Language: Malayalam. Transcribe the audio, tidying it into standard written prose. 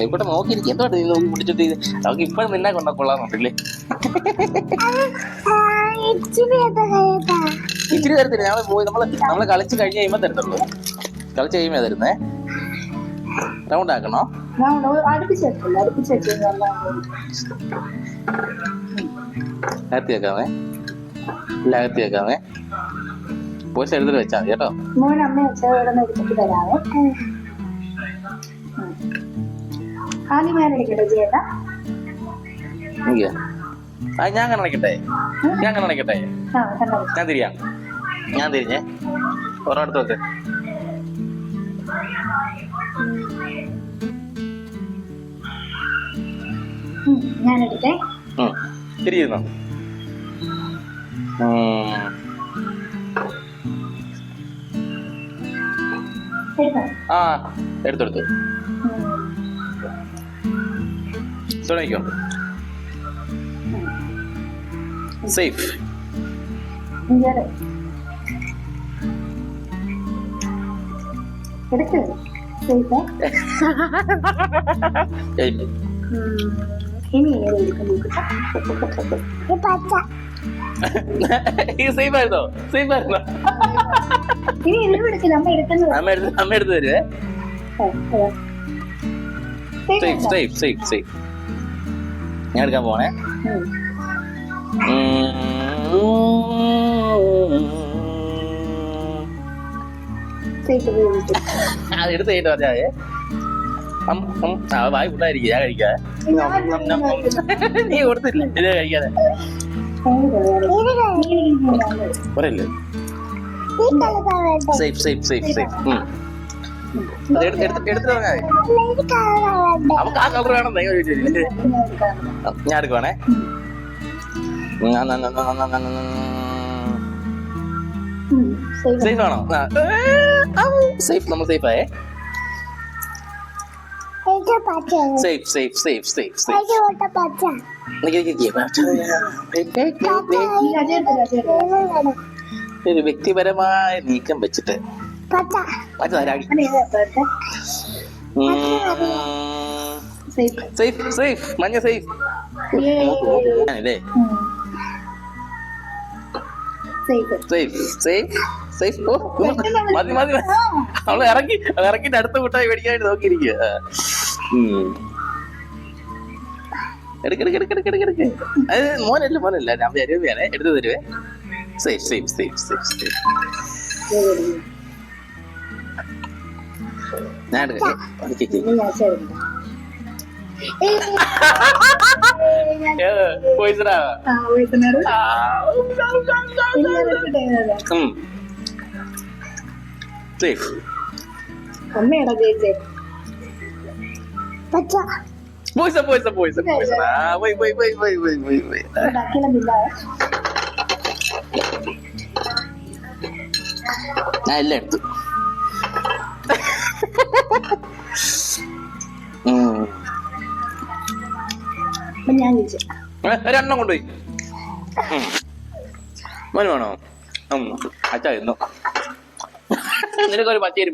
ഇവിടെ നോക്കിയിരിക്കും എന്തോ നോക്കി പിടിച്ചിട്ട് നമുക്ക് ഇപ്പഴും നിന്നെ കൊണ്ട കൊള്ളാന്നുണ്ടല്ലേ. ഇച്ചിരി തരത്തില്ല. ഞങ്ങൾ പോയി നമ്മള് കളിച്ച് കഴിഞ്ഞ് കഴിയുമ്പോ തരത്തുള്ളൂ. കളിച്ച് കഴിയുമ്പോ തരുന്നേ. റൗണ്ട് ആക്കണോ? അകത്തി വെക്കാമേ. ഇല്ല അകത്തി വെക്കാമേ. പോയി എടുത്തിട്ട് വെച്ചാൽ മതി കേട്ടോ. ഞാൻ കണ്ണടക്കട്ടെ. ഞാൻ തിരിയാം. ഞാൻ തിരിഞ്ഞേ. ഒരെടുത്ത് വെക്ക്. തിരിയുന്നോ? ആ എടുത്തെടുത്തു. തുടങ്ങിക്കോ. സേഫ്. സേഫായിരുന്നോ? സേഫായിരുന്നോ? അമ്മ എടുത്ത് തരുവേ. Safe safe safe. ഞാൻ എടുക്കാൻ പോണേ. അത് എടുത്ത് കഴിഞ്ഞിട്ട് പറഞ്ഞാൽ വായി ഫുഡായിരിക്കും. ഞാൻ കഴിക്കാതെ. നീ കൊടുത്തില്ല ഇത് കഴിക്കാതെ പറയല്ലേ. Safe safe safe safe. എടുത്തിട്ട് പറഞ്ഞാൽ നമുക്ക് ആ കളർ വേണം. ഞാൻ എടുക്കുവാണേ. സേഫ് ആണോ? സേഫ്. നമ്മൾ സേഫ് ആയേ. Safe safe safe safe safe. ഒരു വ്യക്തിപരമായ നീക്കം വെച്ചിട്ട് സേഫ് സേഫ്. മഞ്ഞ സേഫ് ആണല്ലേ. Safe safe safe. ഓ മതി മതി. അവള് ഇറക്കിട്ട് അടുത്ത കൂട്ടായി മേടിക്കാനായിട്ട് നോക്കിയിരിക്കുക. എടുക്കെടുക്കെടുക്കെടുക്കെടുക്കെ. അത് മോനല്ല ഞാൻ അരുവയാണ്. എടുത്തു തരുവേ. Safe safe safe safe safe. ഞാൻ എടുക്കാം. സേഫ്. പോയിസ പോയിസ പോയിസ പോയിസ. പോയി പോയി പോയി പോയി പോയി പോയി പോയി. ഞാൻ എല്ലാം എടുത്തു. ഒരെണ്ണം കൊണ്ടുപോയി. മോന് വേണോ? അച്ഛാ നിനക്കൊരു പച്ചേരി